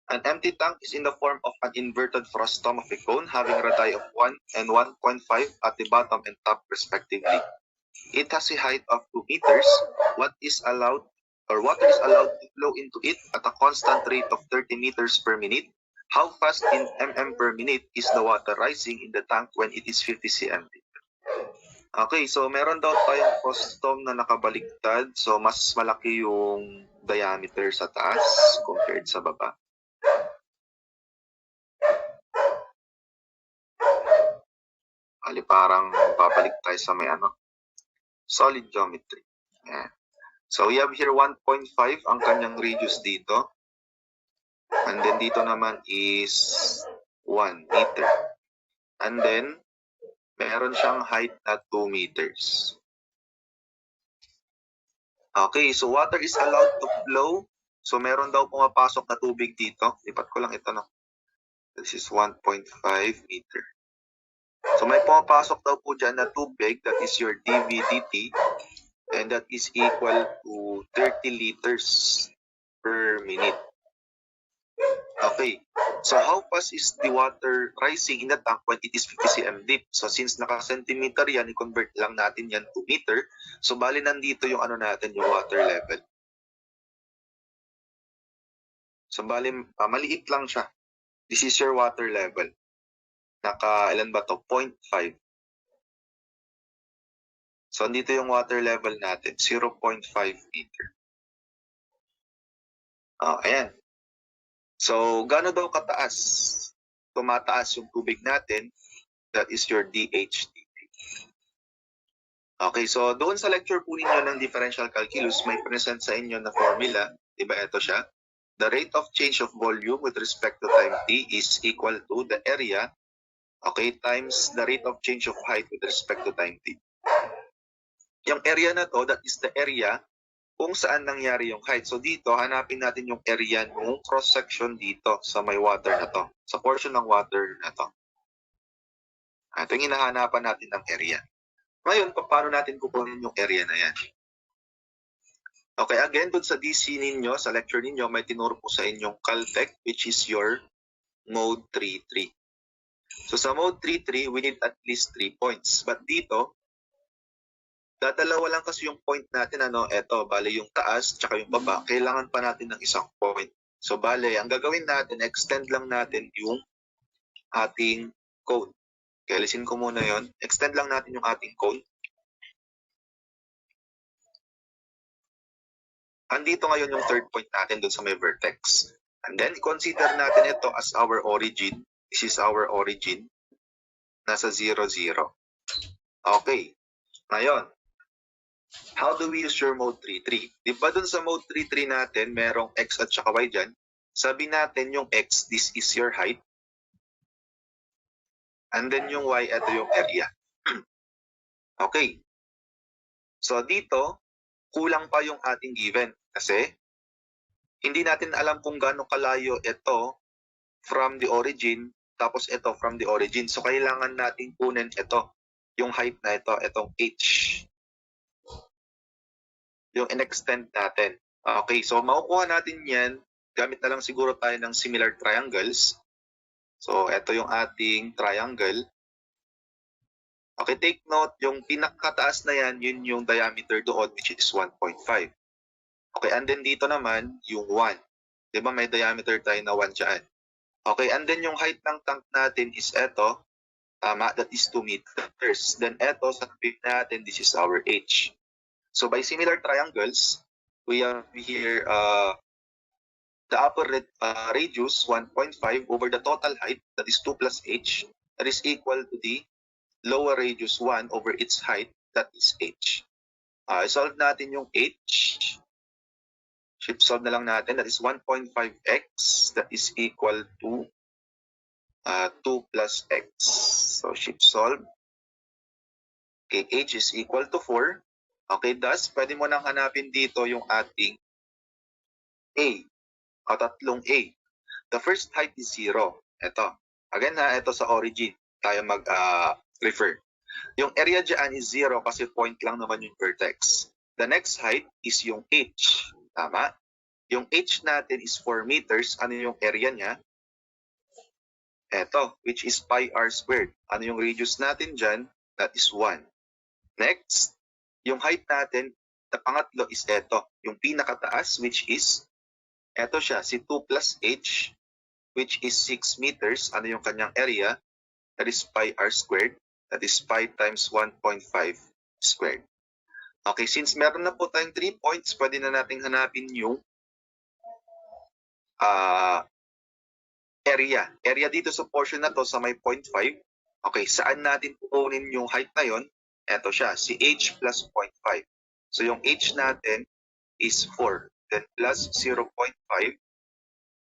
An empty tank is in the form of an inverted frostomography cone having radii of 1 and 1.5 at the bottom and top respectively. It has a height of 2 meters. Water is allowed to flow into it at a constant rate of 30 meters per minute. How fast in mm per minute is the water rising in the tank when it is 50 cm? Okay, so meron daw tayong frostom na nakabaliktad. So mas malaki yung diameter sa taas compared sa baba. Ali parang babalik tayo sa may solid geometry. Yeah. So we have here 1.5 ang kanyang radius dito. And then dito naman is 1 meter. And then meron siyang height na 2 meters. Okay, so water is allowed to flow. So meron daw pumapasok na tubig dito. Lipat ko lang ito, no? This is 1.5 meter. So may pumapasok daw po dyan na tubig, that is your dVdt, and that is equal to 30 liters per minute. Okay, so how fast is the water rising in the tank when it is 50 cm deep? So since naka-centimeter yan, i-convert lang natin yan to meter. So bali nandito yung natin, yung water level. So bali, maliit lang siya. This is your water level. Ilan ba to? 0.5. So dito yung water level natin, 0.5 meter. Ayan. So, gaano daw kataas? Tumataas yung tubig natin, that is your dHdt. Okay, so doon sa lecture po ninyo ng differential calculus, may present sa inyo na formula. Diba, ito siya. The rate of change of volume with respect to time t is equal to the area, okay, times the rate of change of height with respect to time t. Yung area na to, that is the area kung saan nangyari yung height. So dito, hanapin natin yung area ng cross-section dito sa may water na to. Sa portion ng water na to. Ito yung hinahanapan natin ng area. Ngayon, paano natin kukunin yung area na yan? Okay, again, dun sa DC ninyo, sa lecture ninyo, may tinuro po sa inyong Caltech, which is your mode 3.3. So sa mode 3.3, we need at least 3 points. But dito, dadalawa lang kasi yung point natin, eto, bale yung taas, tsaka yung baba, kailangan pa natin ng isang point. So bale, ang gagawin natin, extend lang natin yung ating cone. Kaya alisin ko muna yon. Extend lang natin yung ating cone. Andito ngayon yung third point natin dun sa may vertex. And then, consider natin ito as our origin. This is our origin. Nasa 0, 0. Okay. Ngayon, how do we use your mode 3.3? Di ba dun sa mode 3.3 natin, merong x at saka y dyan. Sabi natin yung x, this is your height. And then yung y, ito yung area. Okay. So dito, kulang pa yung ating given. Kasi, hindi natin alam kung gaano kalayo ito from the origin, tapos ito from the origin. So kailangan natin kunin ito, yung height na ito, itong h. Yung in-extend natin. Okay, so makukuha natin yan. Gamit na lang siguro tayo ng similar triangles. So, ito yung ating triangle. Okay, take note, yung pinakataas na yan, yun yung diameter doon, which is 1.5. Okay, and then dito naman, yung 1. Diba may diameter tayo na 1 dyan. Okay, and then yung height ng tank natin is ito. Tama, that is 2 meters. Then ito, sa tabi natin, this is our h. So by similar triangles, we have here the upper radius 1.5 over the total height, that is 2 plus h, that is equal to the lower radius 1 over its height, that is h. Solve natin yung h. Shift solve na lang natin, that is 1.5x, that is equal to 2 plus x. So shift solve. Okay, h is equal to 4. Okay, thus, pwede mo nang hanapin dito yung ating A, o tatlong A. The first height is 0. Ito. Again ito sa origin. Tayo mag-refer. Yung area dyan is 0 kasi point lang naman yung vertex. The next height is yung H. Tama? Yung h natin is 4 meters. Ano yung area niya? Eto, which is pi r squared. Ano yung radius natin dyan? That is 1. Next, yung height natin, the pangatlo is eto. Yung pinakataas, which is, eto siya, si 2 plus h, which is 6 meters. Ano yung kanyang area? That is pi r squared. That is pi times 1.5 squared. Okay, since meron na po tayong 3 points, pwede na nating hanapin yung area. Area dito sa portion na to sa may 0.5. Okay, saan natin kukunin yung height na yon? Eto siya, si h plus 0.5. So yung h natin is 4. Then plus 0.5.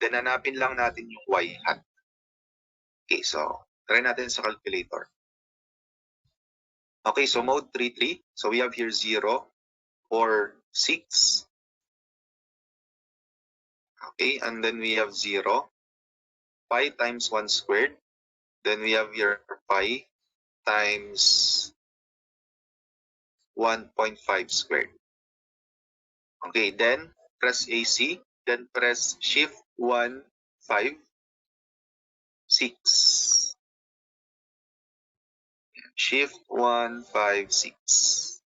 Then hanapin lang natin yung y hat. Okay, so try natin sa calculator. Okay, so mode 3, 3. So we have here 0, 4, 6. Okay, and then we have 0. Pi times 1 squared. Then we have here pi times 1.5 squared. Okay, then press AC. Then press Shift 1, 5, 6. Shift 1, 5, 6.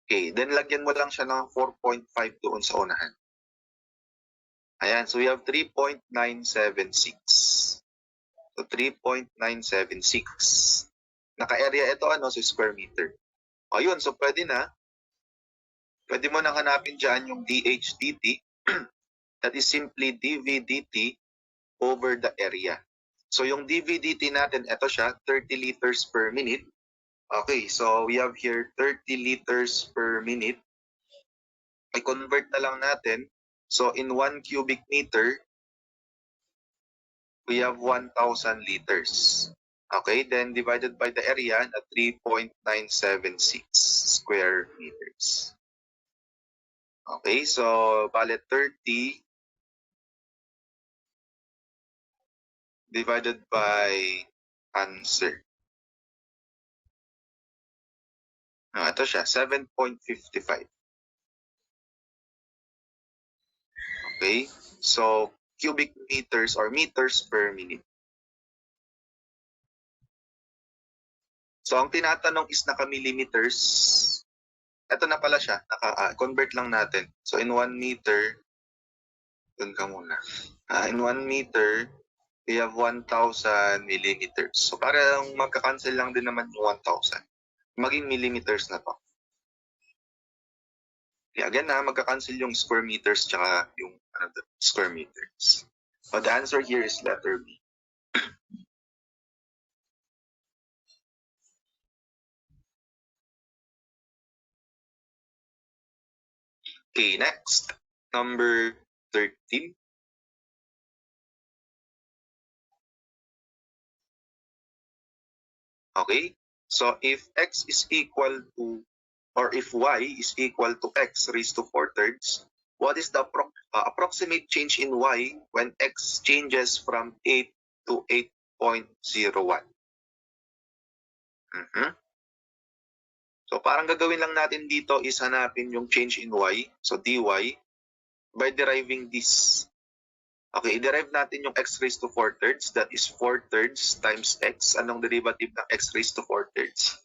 Okay, then lagyan mo lang siya ng 4.5 doon sa unahan. Ayan, so we have 3.976. So 3.976. Naka-area ito ano sa square meter. O yun, so pwede na. Pwede mo nang hanapin dyan yung dH dt. That is simply dV dt over the area. So yung dV dt natin, ito siya, 30 liters per minute. Okay, so we have here 30 liters per minute. I-convert na lang natin. So in 1 cubic meter, we have 1,000 liters. Okay, then divided by the area na 3.976 square meters. Okay, so bale 30 divided by answer. Ito siya, 7.55. Okay, so cubic meters or meters per minute. So ang tinatanong is naka-millimeters. Ito na pala siya, convert lang natin. So in 1 meter, dun ka muna. In 1 meter, we have 1,000 millimeters. So parang magka-cancel lang din naman yung 1,000. Maging millimeters na to. Okay, again magka-cancel yung square meters tsaka yung square meters. So the answer here is letter B. Okay, next. Number 13. Okay, so if x is equal to, or if y is equal to x raised to 4/3, what is the approximate change in y when x changes from 8 to 8.01? So parang gagawin lang natin dito is hanapin yung change in y, so dy, by deriving this. Okay, i-derive natin yung x raised to 4/3, that is 4/3 times x. Anong derivative ng x raised to 4/3?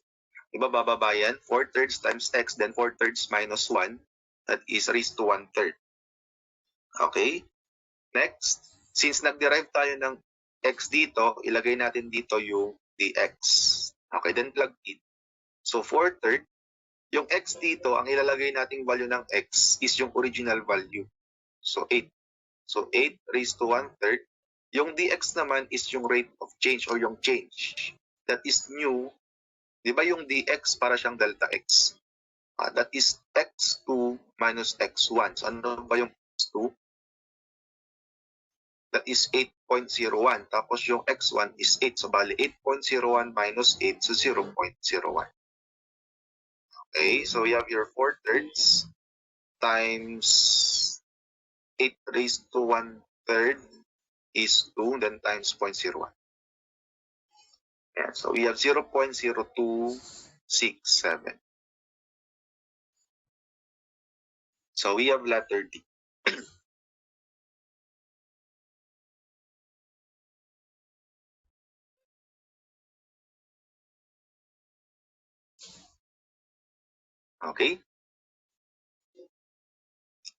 Diba bababa yan? 4/3 times x, then 4/3 minus 1, that is raised to 1/3. Okay? Next, since nag-derive tayo ng x dito, ilagay natin dito yung dx. Okay, then plug in. So 4/3, yung x dito, ang ilalagay nating value ng x is yung original value. So 8. So 8 raised to 1/3. Yung dx naman is yung rate of change or yung change. That is new. Di ba yung dx para siyang delta x? That is x2 minus x1. So ano ba yung x2? That is 8.01. Tapos yung x1 is 8. So bali 8.01 minus 8, so 0.01. Okay, so we have your 4/3 times 8 raised to 1/3 is 2, then times 0.01. Yeah, so we have 0.0267. So we have letter D. Okay?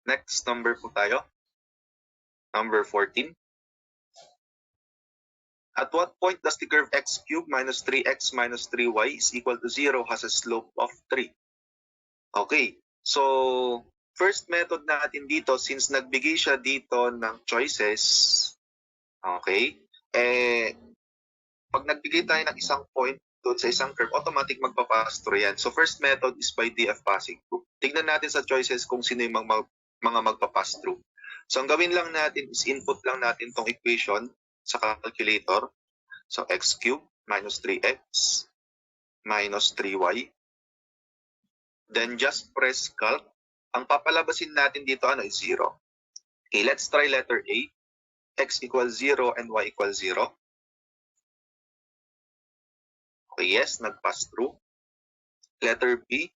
Next number po tayo. Number 14. At what point does the curve x cubed minus 3x minus 3y is equal to 0 has a slope of 3? Okay. So, first method natin dito, since nagbigay siya dito ng choices, okay, pag nagbigay tayo ng isang point doon sa isang curve, automatic magpapass through yan. So, first method is by DF passing through. Tignan natin sa choices kung sino yung mga magpapass through. So, ang gawin lang natin is input lang natin tong equation sa calculator. So, x cubed minus 3x minus 3y. Then, just press calc. Ang papalabasin natin dito is 0. Okay, let's try letter A. X equals 0 and y equals 0. Okay, yes, nag-pass through. Letter B,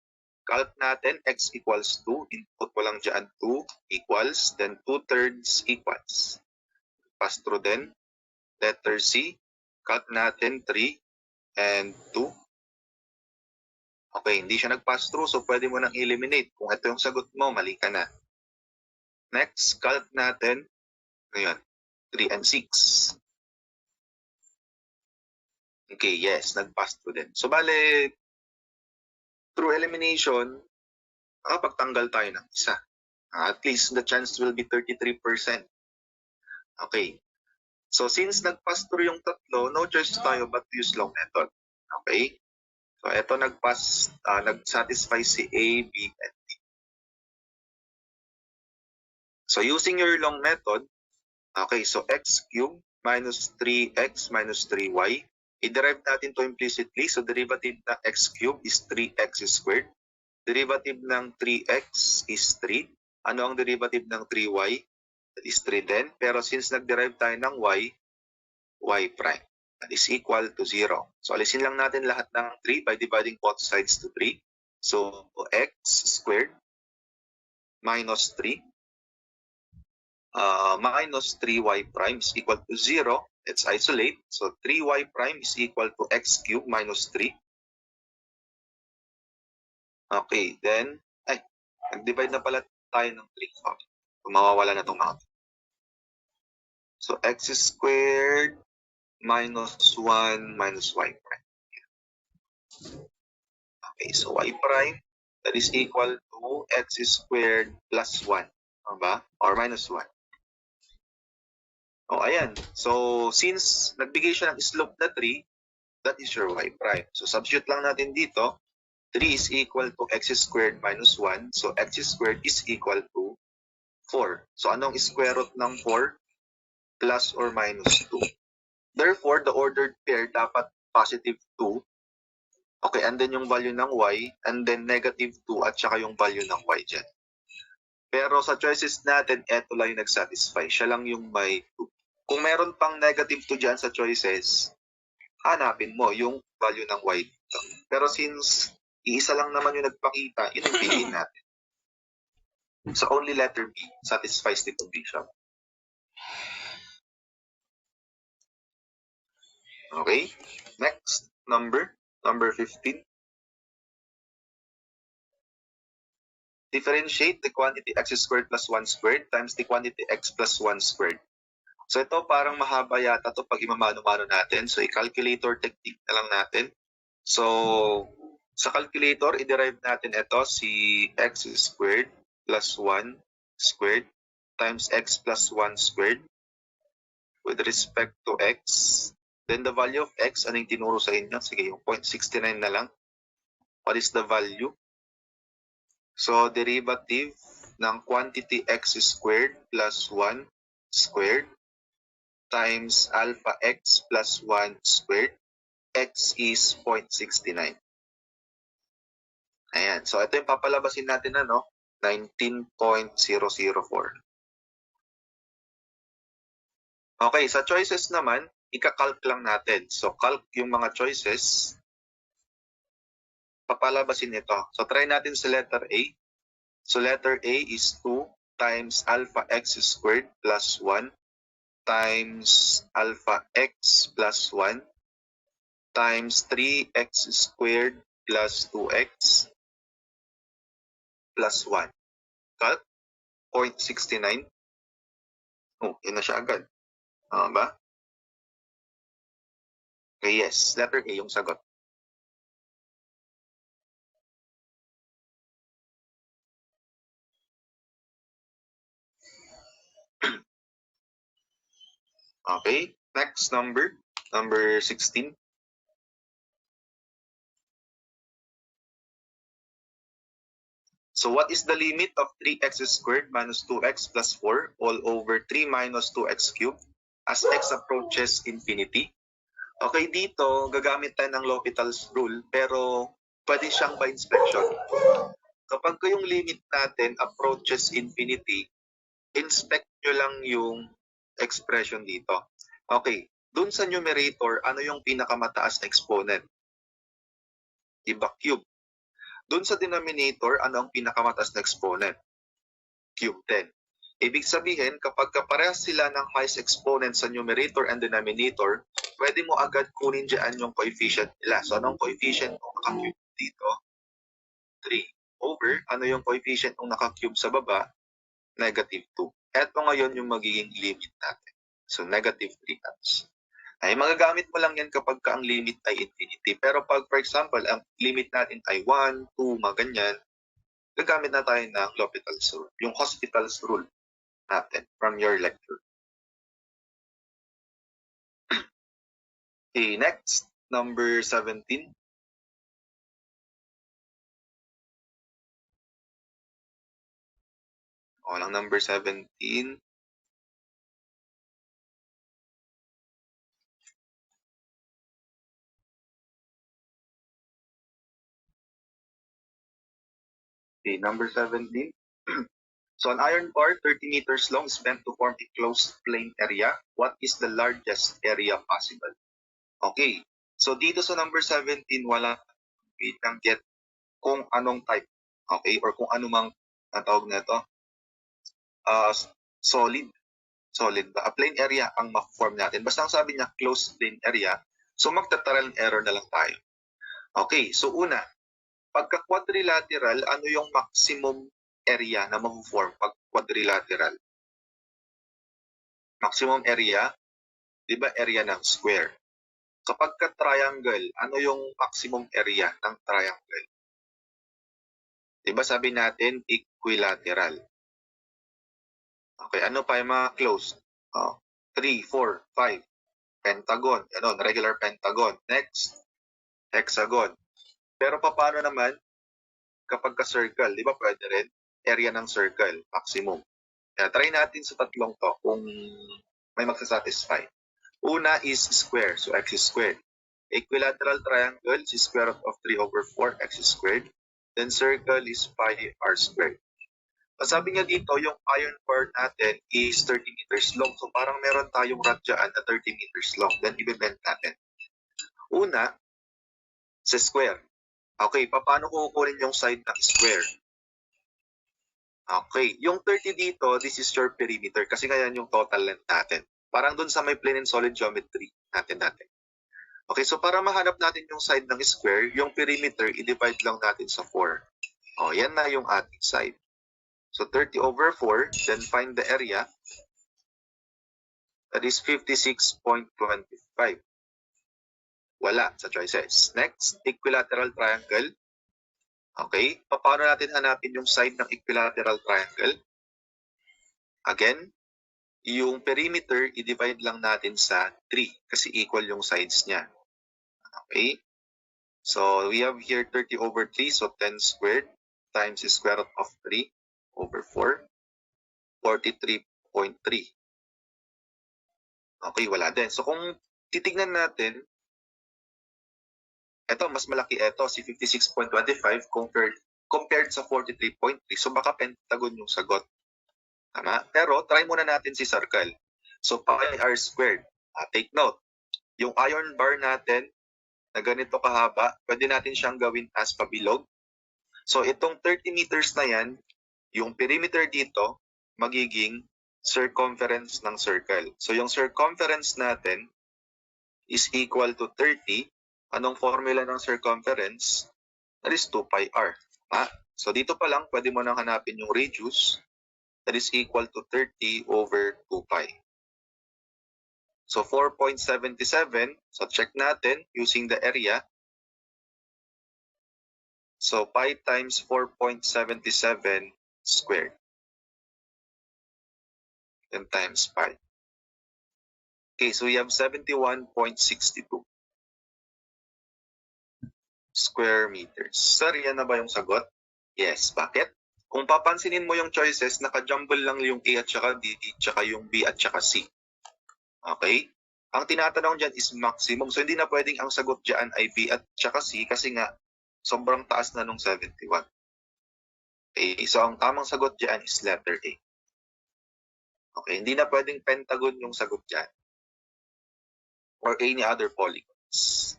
calc natin, x equals 2. Input ko lang dyan 2 equals, then 2/3 equals. Pass through din. Letter C, calc natin 3 and 2. Okay, hindi siya nag-pass through, so pwede mo nang eliminate. Kung ito yung sagot mo, mali ka na. Next, calc natin, ngayon, 3 and 6. Okay, yes, nag-pass through din. So, bale, through elimination, makapagtanggal tayo ng isa. At least the chance will be 33%. Okay. So, since nag-pass through yung tatlo, no choice tayo but to use long method. Okay? So, ito nag-satisfy si A, B, and D. So, using your long method, okay, so x cubed minus 3x minus 3y, i-derive natin to implicitly. So, derivative ng x cubed is 3x squared. Derivative ng 3x is 3. Ano ang derivative ng 3y? That is 3 din. Pero since nag-derive tayo ng y prime. That is equal to 0. So, alisin lang natin lahat ng 3 by dividing both sides to 3. So, x squared minus 3 minus 3y prime is equal to 0. Let's isolate. So, 3y prime is equal to x cubed minus 3. Okay, then, nag-divide na pala tayo ng 3. So, mawawala na itong mga. So, x squared minus 1 minus y prime. Okay, so y prime, that is equal to x squared plus 1. Diba? Or minus 1. O, ayan. So, since nagbigay siya ng slope na 3, that is your y prime. So, substitute lang natin dito. 3 is equal to x squared minus 1. So, x squared is equal to 4. So, anong square root ng 4? Plus or minus 2. Therefore, the ordered pair dapat positive 2. Okay, and then yung value ng y, and then negative 2 at saka yung value ng y dyan. Pero sa choices natin, eto lang yung nag-satisfy. Siya lang yung may 2. Kung meron pang negative 2 dyan sa choices, hanapin mo yung value ng y dito. Pero since iisa lang naman yung nagpakita, yun yung piliin natin. So only letter B satisfies the condition. Okay, next number 15. Differentiate the quantity x squared plus 1 squared times the quantity x plus 1 squared. So ito parang mahaba yata ito pag imamano-mano natin. So i-calculator technique na lang natin. So sa calculator, i-derive natin ito si x squared plus 1 squared times x plus 1 squared with respect to x. Then the value of x, ano yung tinuro sa inyo? Sige, yung 0.69 na lang. What is the value? So, derivative ng quantity x squared plus 1 squared times alpha x plus 1 squared. X is 0.69. Ayan. So, ito yung papalabasin natin 19.004. Okay, sa choices naman, ika-calc lang natin. So, calc yung mga choices. Papalabasin ito. So, try natin sa letter A. So letter A is 2 times alpha x squared plus 1 times alpha x plus 1 times 3x squared plus 2x plus 1. Cut? 0.69. Oh, yun na siya agad. Ba? Okay, yes. Letter A yung sagot. Okay, next number. Number 16. So what is the limit of 3x squared minus 2x plus 4 all over 3 minus 2x cubed as x approaches infinity? Okay, dito gagamit tayo ng L'Hopital's rule pero pwede siyang by inspection. Kapag yung limit natin approaches infinity, inspect nyo lang yung expression dito. Okay, dun sa numerator, ano yung pinakamataas na exponent? Iba cube. Dun sa denominator, ano ang pinakamataas na exponent? Cube 10. Ibig sabihin, kapag kaparehas sila ng highest exponent sa numerator and denominator, pwede mo agad kunin dyan yung coefficient nila. So, anong coefficient ng naka-cube dito? 3 over, ano yung coefficient ng naka-cube sa baba? Negative 2. Eto ngayon yung magiging limit natin. So, negative 3 times. Ay, magagamit mo lang yan kapag ka ang limit ay infinity. Pero pag, for example, ang limit natin ay 1, 2, mga ganyan, gagamit na tayo ng L'Hopital's rule, yung hospital's rule natin from your lecture. Okay, next, number 17. O, lang number 17. Okay, number 17. So an iron bar 30 meters long is bent to form a closed plane area. What is the largest area possible? Okay. So dito sa number 17, wala get kung anong type. Okay? Or kung anumang tawag na ito. Solid. Solid ba? A plane area ang ma-form natin. Basta ang sabi niya, closed plane area. So magta-trial and error na lang tayo. Okay. So una, pagka quadrilateral, ano yung maximum area na mag-form pag quadrilateral? Maximum area, di ba area ng square? Kapag ka triangle, ano yung maximum area ng triangle? Di ba sabi natin equilateral? Okay, ano pa yung mga closed? 3, 4, 5. Pentagon, ano, regular pentagon. Next, hexagon. Pero paano naman kapag ka circle? Di ba pwede rin? Area ng circle, maximum. Kaya try natin sa tatlong to kung may magsasatisfy. Una is square, so x squared. Equilateral triangle is square root of 3 over 4 x squared. Then circle is pi r squared. Sabi niya dito, yung iron bar natin is 30 meters long. So parang meron tayong rod dyan na 30 meters long. Then ibebend natin. Una, sa square. Okay, paano ko kukunin yung side ng square? Okay, yung 30 dito, this is your perimeter kasi kaya yung total length natin. Parang dun sa may plane and solid geometry natin. Okay, so para mahanap natin yung side ng square, yung perimeter, i-divide lang natin sa 4. O, yan na yung ating side. So 30 over 4, then find the area. That is 56.25. Wala sa choices. Next, equilateral triangle. Okay, paano natin hanapin yung side ng equilateral triangle? Again, yung perimeter, i-divide lang natin sa 3 kasi equal yung sides niya. Okay, so we have here 30 over 3, so 10 squared times the square root of 3 over 4, 43.3. Okay, wala din. So kung titignan natin, ito, mas malaki ito, si 56.25 compared sa 43.3. So baka pentagon yung sagot. Tama? Pero try muna natin si circle. So pi r squared. Take note, yung iron bar natin na ganito kahaba, pwede natin siyang gawin as pabilog. So itong 30 meters na yan, yung perimeter dito magiging circumference ng circle. So yung circumference natin is equal to 30. Anong formula ng circumference? That is 2 pi r. So dito pa lang, pwede mo nang hanapin yung radius. That is equal to 30 over 2 pi. So 4.77. So check natin using the area. So pi times 4.77 squared. Then times pi. Okay, so we have 71.62 square meters. Sir, yan na ba yung sagot? Yes. Bakit? Kung papansinin mo yung choices, naka-jumble lang yung A at saka D, tsaka yung B at saka C. Okay? Ang tinatanong dyan is maximum. So hindi na pwedeng ang sagot dyan ay B at saka C kasi nga sobrang taas na nung 71. Okay? So ang tamang sagot dyan is letter A. Okay? Hindi na pwedeng pentagon yung sagot dyan or any other polygons.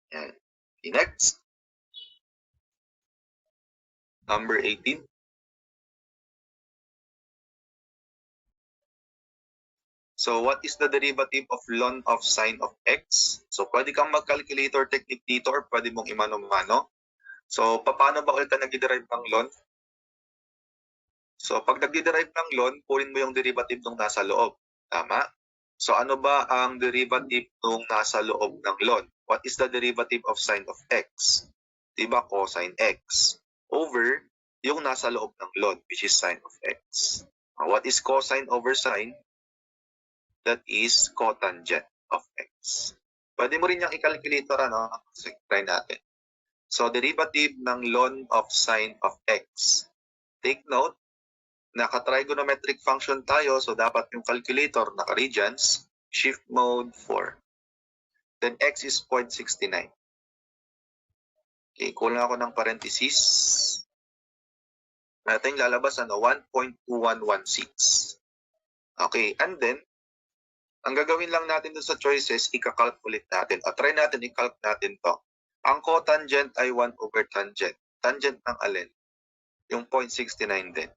Yan. Okay, next. Number 18. So what is the derivative of ln of sine of x? So pwede kang mag-calculator technique dito or pwede mong imano-mano. So paano ba ulit ka nag-derive ng ln? So pag nag-derive ng ln, kunin mo yung derivative nung nasa loob. Tama? So ano ba ang derivative nung nasa loob ng ln? What is the derivative of sine of x? Diba cosine x over yung nasa loob ng ln, which is sine of x. What is cosine over sine? That is cotangent of x. Pwede mo rin yung i-calculator, ano? So, try natin. So, derivative ng ln of sine of x. Take note, naka-trigonometric function tayo, so dapat yung calculator naka-regions, shift mode 4. Then x is 0.69. Okay, kulang ako ng parenthesis. Natin lalabas, 1.2116. Okay, and then, ang gagawin lang natin dun sa choices, ika-calculate natin. O try natin, i-calc natin to. Ang cotangent ay 1 over tangent. Tangent ng alin? Yung 0.69 din.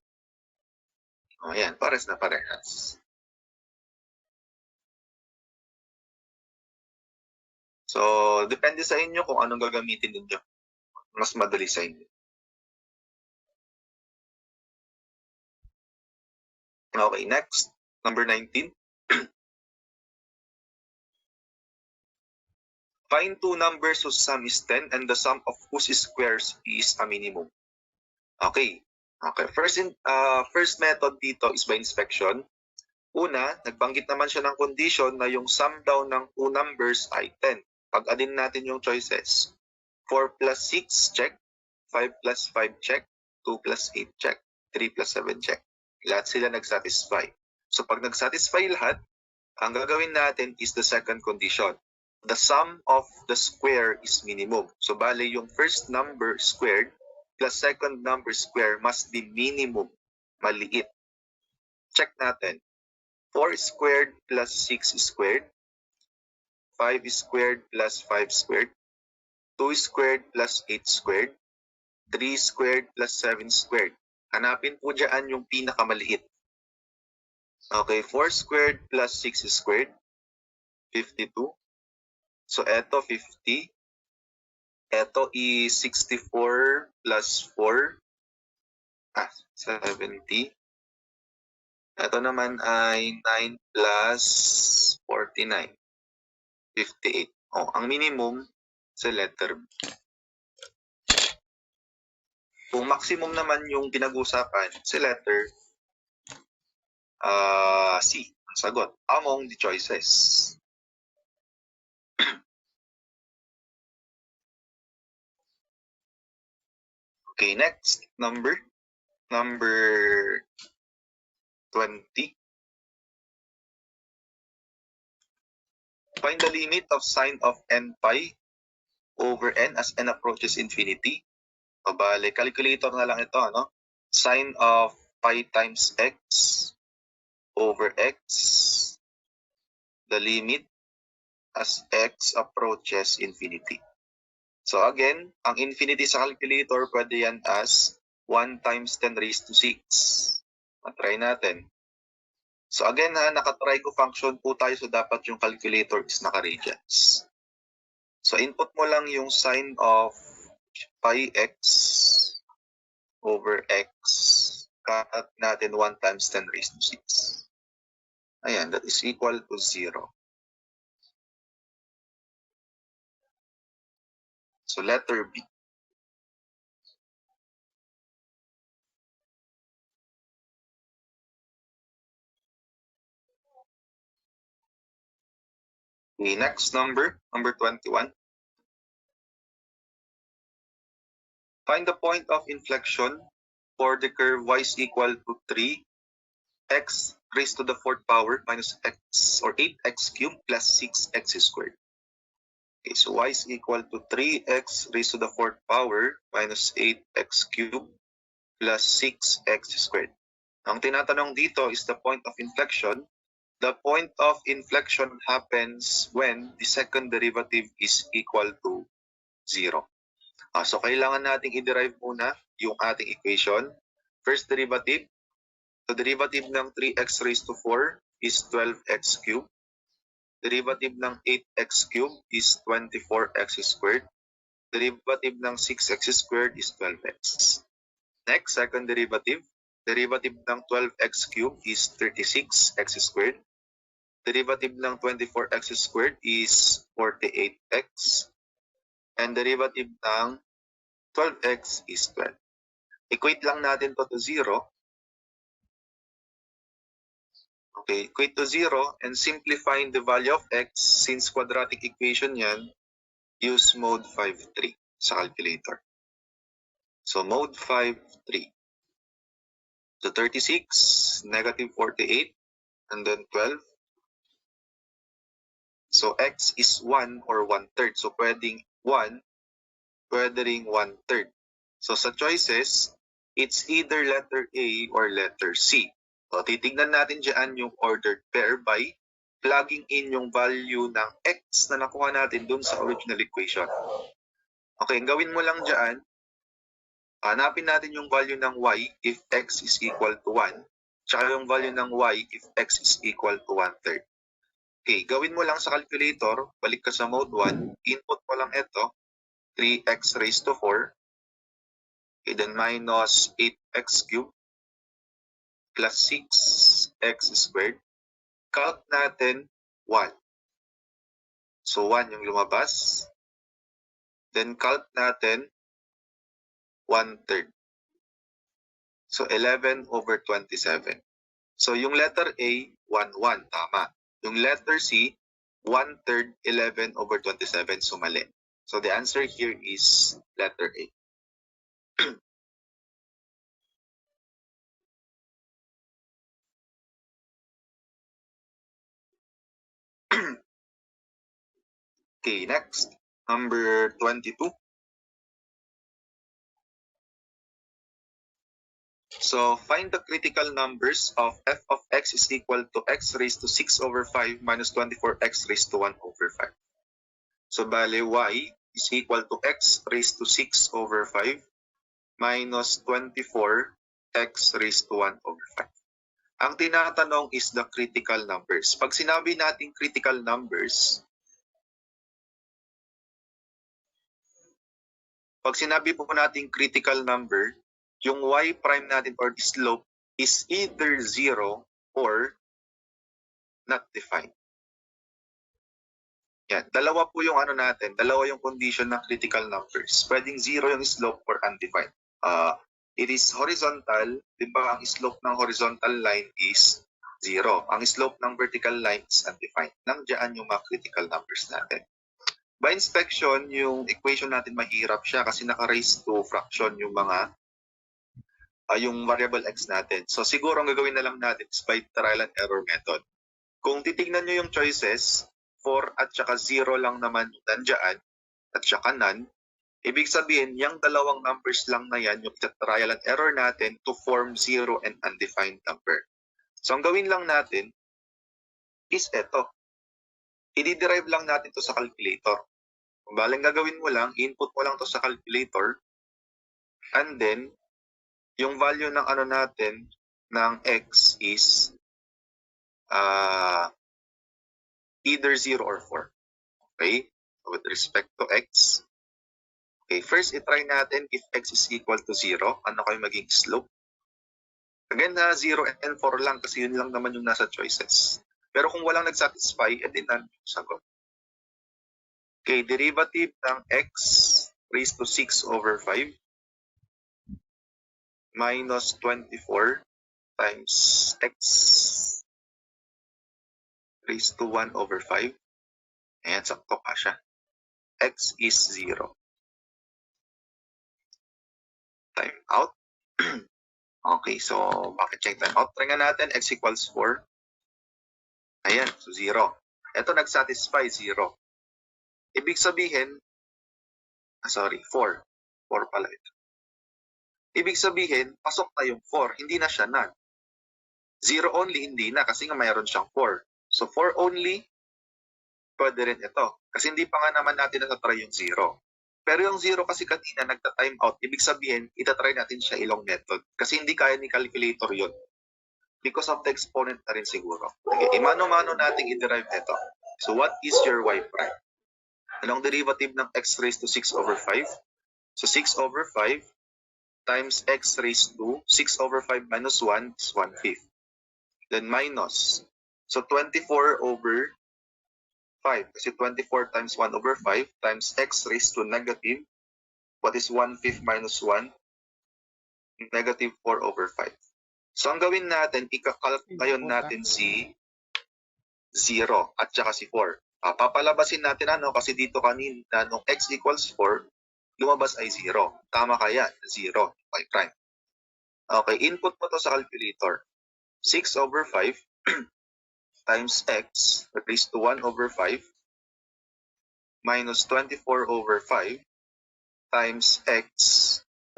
O yan, pares na parehas. So, depende sa inyo kung anong gagamitin ninyo. Mas madali sa inyo. Okay, next. Number 19. Find two numbers whose sum is 10 and the sum of whose squares is a minimum. Okay. Okay. First method dito is by inspection. Una, nagbanggit naman siya ng condition na yung sum daw ng two numbers ay 10. Pag-adin natin yung choices. 4 plus 6, check. 5 plus 5, check. 2 plus 8, check. 3 plus 7, check. Lahat sila nag-satisfy. So pag nag-satisfy lahat, ang gagawin natin is the second condition. The sum of the square is minimum. So bale yung first number squared plus second number square must be minimum. Maliit. Check natin. 4 squared plus 6 squared. 5 squared plus 5 squared. 2 squared plus 8 squared. 3 squared plus 7 squared. Hanapin po dyan yung pinakamaliit. Okay, 4 squared plus 6 squared. 52. So, eto 50. Eto is 64 plus 4. 70. Eto naman ay 9 plus 49. 58. Oh, ang minimum sa letter B. Kung maximum naman yung pinag-usapan sa letter C. Ang sagot among the choices. Okay, next number 20. Find the limit of sine of n pi over n as n approaches infinity. O bale, calculator na lang ito, ano? Sine of pi times x over x, the limit as x approaches infinity. So again, ang infinity sa calculator, pwede yan as 1 times 10 raised to 6. Try natin. So again naka-trigo function po tayo, so dapat yung calculator is naka-radians. So input mo lang yung sign of pi x over x. Cut natin 1 times 10 raised to 6. Ayan, that is equal to 0. So letter B. The next number 21. Find the point of inflection for the curve y is equal to 3x raised to the fourth power minus x or 8x cubed plus 6x squared. Okay, so y is equal to 3x raised to the fourth power minus 8x cubed plus 6x squared. Ang tinatanong dito is the point of inflection. The point of inflection happens when the second derivative is equal to 0. So kailangan nating i-derive muna yung ating equation. First derivative, the derivative ng 3x raised to 4 is 12x cubed. Derivative ng 8x cubed is 24x squared. Derivative ng 6x squared is 12x. Next, second derivative. Derivative ng 12x cubed is 36x squared. Derivative ng 24x squared is 48x. And derivative ng 12x is 12. Equate lang natin to 0. Okay, equate to 0 and simplifying the value of x, since quadratic equation yan, use mode 5-3 sa calculator. So mode 5-3. So 36, negative 48, and then 12. So x is 1 or 1/3. So pwedeng 1, pwede ring 1/3. So sa choices, it's either letter A or letter C. So titignan natin dyan yung ordered pair by plugging in yung value ng x na nakuha natin dun sa original equation. Okay, gawin mo lang dyan, hanapin natin yung value ng y if x is equal to 1, tsaka yung value ng y if x is equal to 1/3. Okay, gawin mo lang sa calculator, balik ka sa mode 1, input mo lang ito, 3x raised to 4, okay, then minus 8x cubed plus 6x squared. Calc natin 1. So 1 yung lumabas. Then calc natin 1/3. So 11 over 27. So yung letter A, 1/1, tama. Yung letter C, 1/3, 11 over 27, so mali. So the answer here is letter A. Okay, next, number 22. So find the critical numbers of f of x is equal to x raised to 6 over 5 minus 24x raised to 1 over 5. So bale, y is equal to x raised to 6 over 5 minus 24x raised to 1 over 5. Ang tinatanong is the critical numbers. Pag sinabi natin critical numbers, pag sinabi po natin critical number, yung y prime natin or slope is either 0 or not defined. Yan, dalawa po yung ano natin, dalawa yung condition ng critical numbers. Pwedeng 0 yung slope or undefined. It is horizontal, di ba ang slope ng horizontal line is 0. Ang slope ng vertical line is undefined. Nandiyan yung mga critical numbers natin. By inspection, yung equation natin mahirap siya kasi naka-raise to fraction yung mga yung variable x natin. So siguro ang gagawin na lang natin is by trial and error method. Kung titignan nyo yung choices, 4 at saka 0 lang naman nandiyan at saka none, ibig sabihin, yung dalawang numbers lang na yan, yung trial and error natin to form 0 and undefined number. So ang gawin lang natin is eto. I-derive lang natin to sa calculator. Baling gagawin mo lang, input mo lang to sa calculator, and then, yung value ng ano natin, ng x is either 0 or 4. Okay? So with respect to x, okay, first itry natin if x is equal to 0, ano kayo maging slope? Again, 0 and 4 lang kasi yun lang naman yung nasa choices. Pero kung walang nag-satisfy, edi none yung sagot. Okay, derivative ng x raised to 6 over 5 minus 24 times x raised to 1 over 5. Ayan, sakto pa siya. X is 0. Time out. Okay, so bakit check time out? Try nga natin, x equals 4. Ayan, so 0. Ito nag-satisfy 0. Ibig sabihin, 4. 4 pala ito. Ibig sabihin, pasok na yung 4. Hindi na siya none. 0 only, hindi na kasi nga mayroon siyang 4. So 4 only, pwede rin ito. Kasi hindi pa nga naman natin natatry yung 0. Pero yung 0 kasi kanina nagta-time out, ibig sabihin, itatry natin siya ilong method. Kasi hindi kaya ni calculator yun. Because of the exponent na rin siguro. Okay, mano-mano natin i-derive ito. So what is your y prime? Anong derivative ng x raised to 6 over 5? So 6 over 5 times x raised to 6 over 5 minus 1 is 1/5. Then minus. So 24 over 5. Kasi 24 times 1 over 5 times x raised to negative. What is 1/5 minus 1? Negative 4 over 5. So ang gawin natin, ikakalk ngayon natin si 0 at saka si 4. Papalabasin natin ano kasi dito kanina nung x equals 4, lumabas ay 0. Tama kaya? 0. Y prime. Okay, input mo to sa calculator. 6 over 5 times x raised to 1 over 5 minus 24 over 5 times x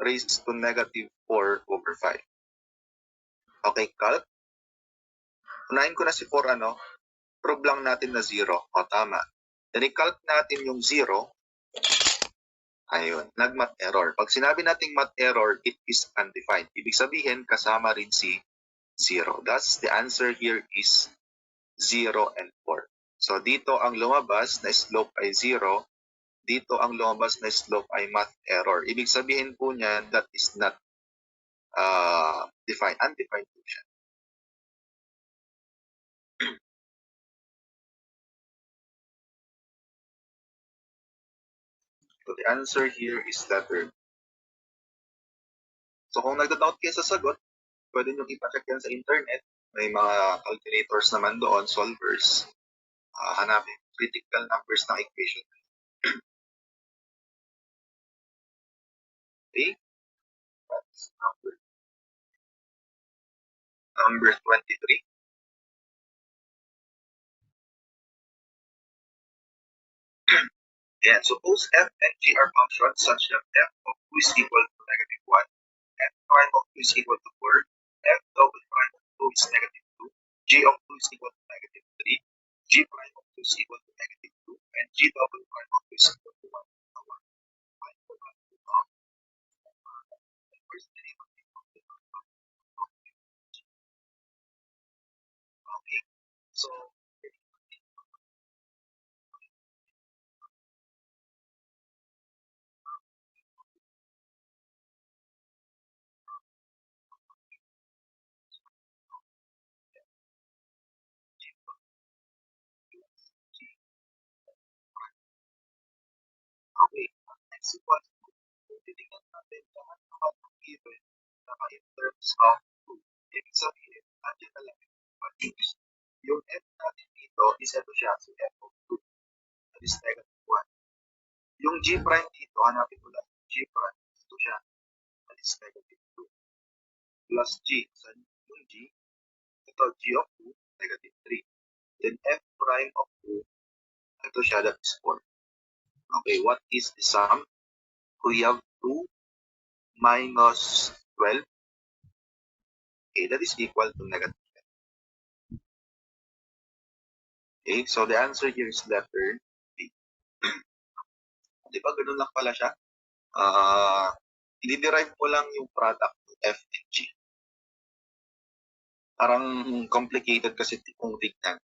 raised to negative 4 over 5. Okay, calc. Unahin ko na si 4 ano? Prove lang natin na 0. O, tama. Then i-calc natin yung 0. Ayun, nag-math error. Pag sinabi nating math error, it is undefined. Ibig sabihin, kasama rin si 0. Thus, the answer here is 0 and 4. So, dito ang lumabas na slope ay 0. Dito ang lumabas na slope ay math error. Ibig sabihin po niyan, that is not defined. Undefined po siya. So, the answer here is letter. So, kung nagda-doubt kayo sa sagot, pwede nyo ipacheck yan sa internet. May mga calculators naman doon, solvers. Hanapin critical numbers ng equation. Okay? That's number 23. And suppose f and g are functions such that f of 2 is equal to negative 1, f prime of 2 is equal to 4, f double prime of 2 is negative 2, g of 2 is equal to negative 3, g prime of 2 is equal to negative 2, and g double prime of 2 is equal to 1. Okay, so okay, next one, titingnan natin kung ano ang given in terms of 2. Ibig sabihin, nandiyan na lang yung f natin dito is ito siya, so f of 2. That is negative 1. Yung g prime dito, hanapin ko lang. G prime, ito siya. That is negative 2. Plus g. So, yung g, ito, g of 2, negative 3. Then f prime of 2, ito siya, that is 4. Okay, what is the sum? We have 2 minus 12. Okay, that is equal to negative 10. Okay, so the answer here is letter B. 'Di ba gano'n lang pala siya? Ah, i-de-derive mo lang yung product ng F and G. Parang complicated kasi kung tignan.